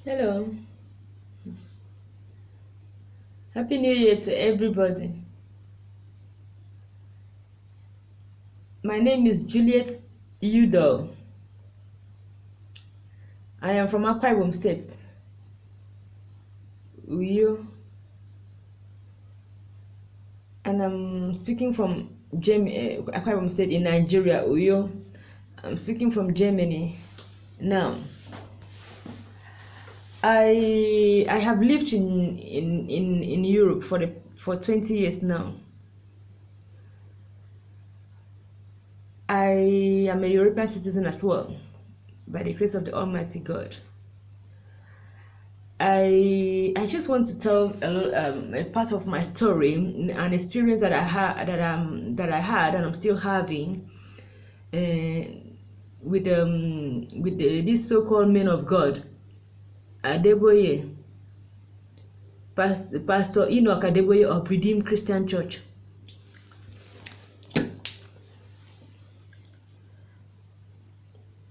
Hello, Happy New Year to everybody. My name is Juliet Udo. I am from Akwa Ibom State, Uyo, and I'm speaking from Akwa Ibom State in Nigeria, Uyo. I'm speaking from Germany. Now, I have lived in Europe for 20 years now. I am a European citizen as well, by the grace of the Almighty God. I just want to tell a part of my story, an experience that I had and I'm still having with this so-called men of God, Adeboye, Pastor Enoch Adeboye of Redeemed Christian Church.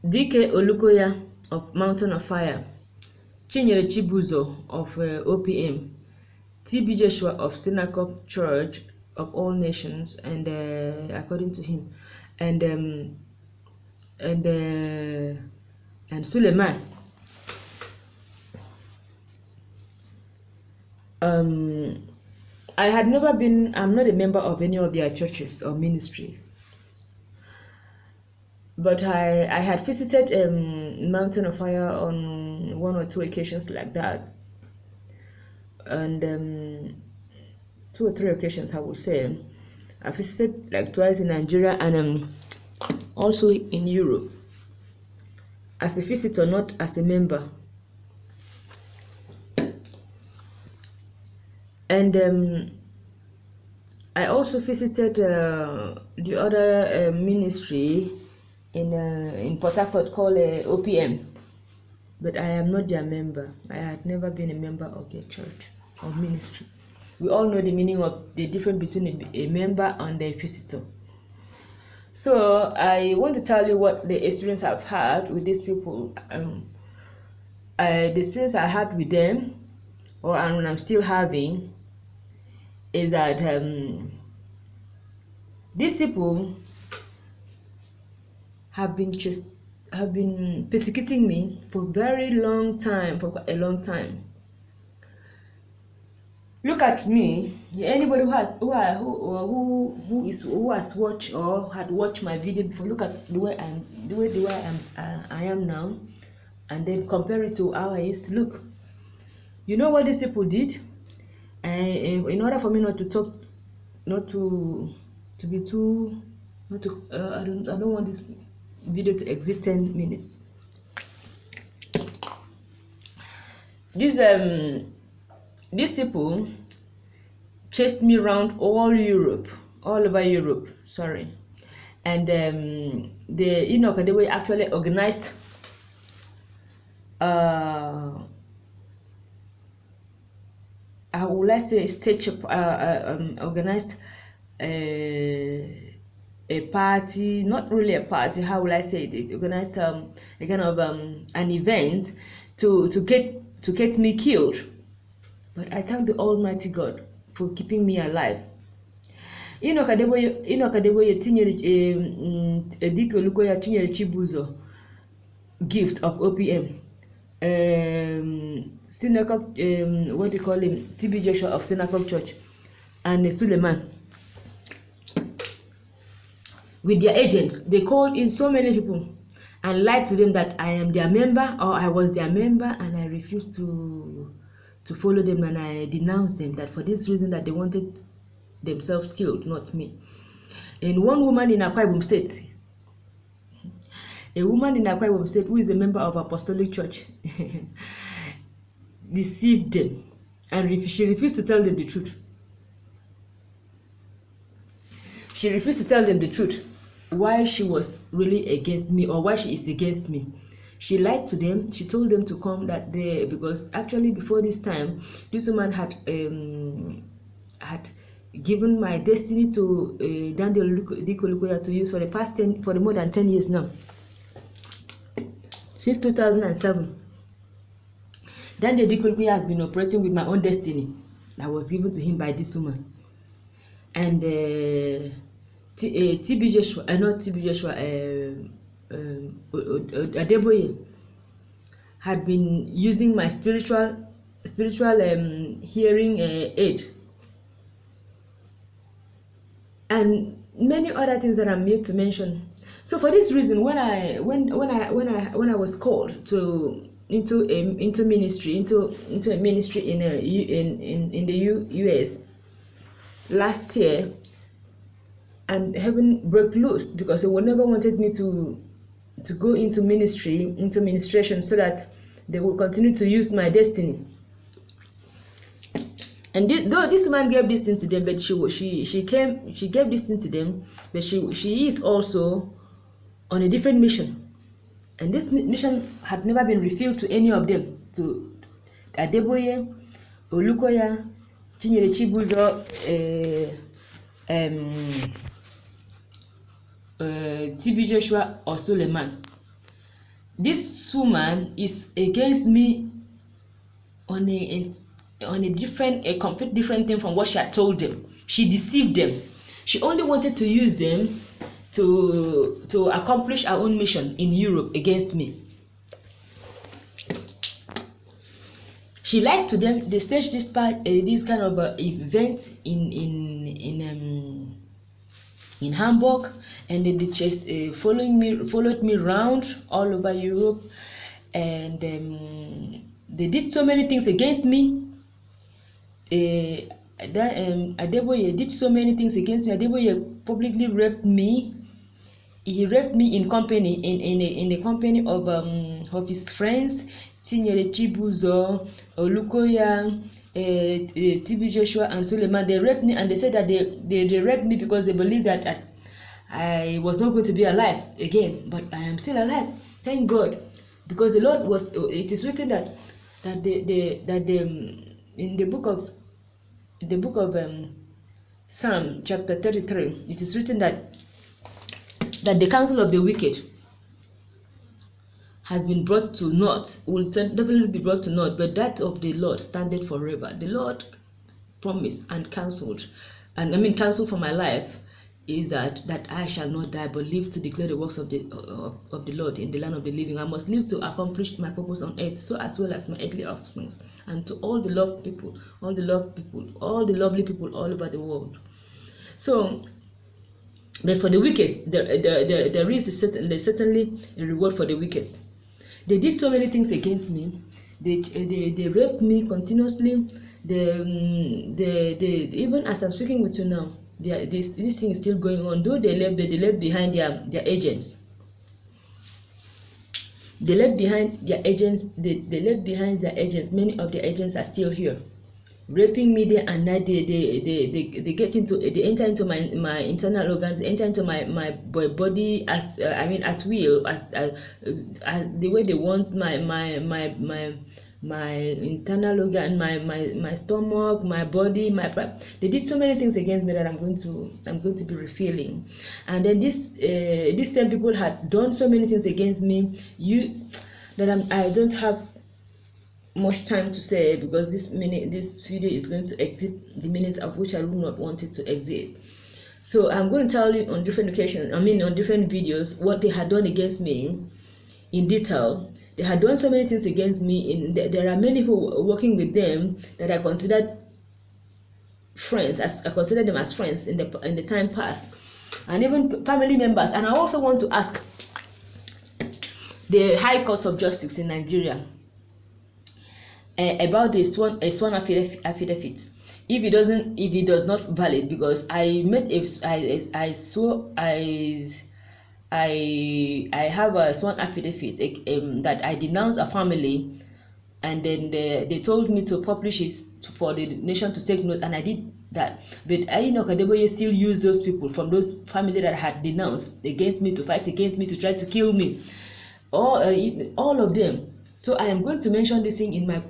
DK Olukoya of Mountain of Fire, Chibuzor of OPM, Jeshua of Synagogue Church of All Nations, and according to him, and Suleiman. I had never been. I'm not a member of any of their churches or ministry, but I had visited Mountain of Fire on one or two occasions like that, and 2 or 3 occasions I would say. I visited like twice in Nigeria and also in Europe as a visitor, not as a member. And I also visited the other ministry in Port Harcourt called OPM, but I am not their member. I had never been a member of their church or ministry. We all know the meaning of the difference between a member and a visitor. So I want to tell you what the experience I've had with these people. The experience I had with them, and I'm still having, is that these people have been persecuting me for a very long time, for a long time. Look at me. Anybody who has watched or had watched my video before, look at the way I am now, and then compare it to how I used to look. You know what these people did? And in order for me not to talk, not to be too, not to, I don't want this video to exit 10 minutes. These people chased me around all over Europe, sorry. And the Enoch Adeboye actually organized I would like to say stage organized a party, not really a party, how will I say it? It organized a kind of an event to get me killed. But I thank the Almighty God for keeping me alive. Enoch Adeboye tinyere Dike Olukoya tinyere Chibuzor gift of OPM. Synagogue, what do you call him? Jeshua of Synagogue Church, and Suleiman. With their agents, they called in so many people and lied to them that I am their member or I was their member, and I refused to follow them, and I denounced them that for this reason that they wanted themselves killed, not me. And one woman in Akwa Ibom State, who is a member of Apostolic Church, deceived them, and she refused to tell them the truth. She refused to tell them the truth, why she was really against me or why she is against me. She lied to them. She told them to come because actually before this time, this woman had given my destiny to Daniel Olukoya to use for the more than 10 years now, since 2007. Then the Olukoya has been operating with my own destiny that was given to him by this woman. And TB Jeshua, not TB Jeshua, Adeboye had been using my spiritual hearing aid, and many other things that I'm yet to mention. So for this reason, when I was called to into ministry in the US last year, and heaven broke loose, because they would never wanted me to go into ministration, so that they will continue to use my destiny. And though this man gave this thing to them, but she gave this thing to them, but she is also on a different mission. And this mission had never been revealed to any of them, to Adeboye, Olukoya, Chibuzor, TB Jeshua, or Suleiman. This woman is against me on a complete different thing from what she had told them. She deceived them. She only wanted to use them to accomplish our own mission in Europe against me. She lied to them. They staged this kind of event in Hamburg, and they just followed me around all over Europe, and they did so many things against me. Adeboye did so many things against me. Adeboye publicly raped me. He raped me in company, in the company of his friends, Chibuzor, Olukoya, TB Jeshua, and Suleiman. They raped me, and they said that they raped me because they believed that I was not going to be alive again. But I am still alive, thank God, because the Lord was. It is written that in the book of Psalm chapter 33, it is written that the counsel of the wicked has been brought to naught, will definitely be brought to naught, but that of the Lord standeth forever. The Lord promised and counseled, counsel for my life is that I shall not die, but live to declare the works of the Lord in the land of the living. I must live to accomplish my purpose on earth, so as well as my earthly offspring, and to all the lovely people all over the world. So, but for the wicked, there is certainly a reward for the wicked. They did so many things against me. They raped me continuously. Even as I'm speaking with you now, this thing is still going on. Though they left behind their agents. They left behind their agents. Many of the agents are still here, raping me day and night. They enter into my internal organs, enter into my body as at will, as the way they want my internal organ, my stomach, my body, they did so many things against me that I'm going to be revealing. And then these same people had done so many things against me. I don't have much time to say, because this video is going to exit the minutes of which I would not want it to exit. So I'm going to tell you on different occasions, on different videos, what they had done against me in detail. They had done so many things against me. There are many people working with them that I considered friends. I considered them as friends in the time past, and even family members. And I also want to ask the High Court of Justice in Nigeria about the sworn affidavit. If it does not valid, because I have a sworn affidavit that I denounce a family, and then they told me to publish it for the nation to take notes, and I did that. But Adeboye still used those people from those family that I had denounced against me to fight against me, to try to kill me, all of them. So I am going to mention this thing in my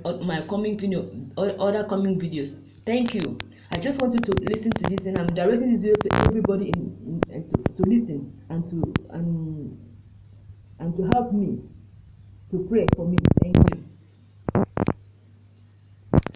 coming video, or other coming videos. Thank you. I just want you to listen to this, and I'm directing this video to everybody to listen and to help me, to pray for me. Thank you.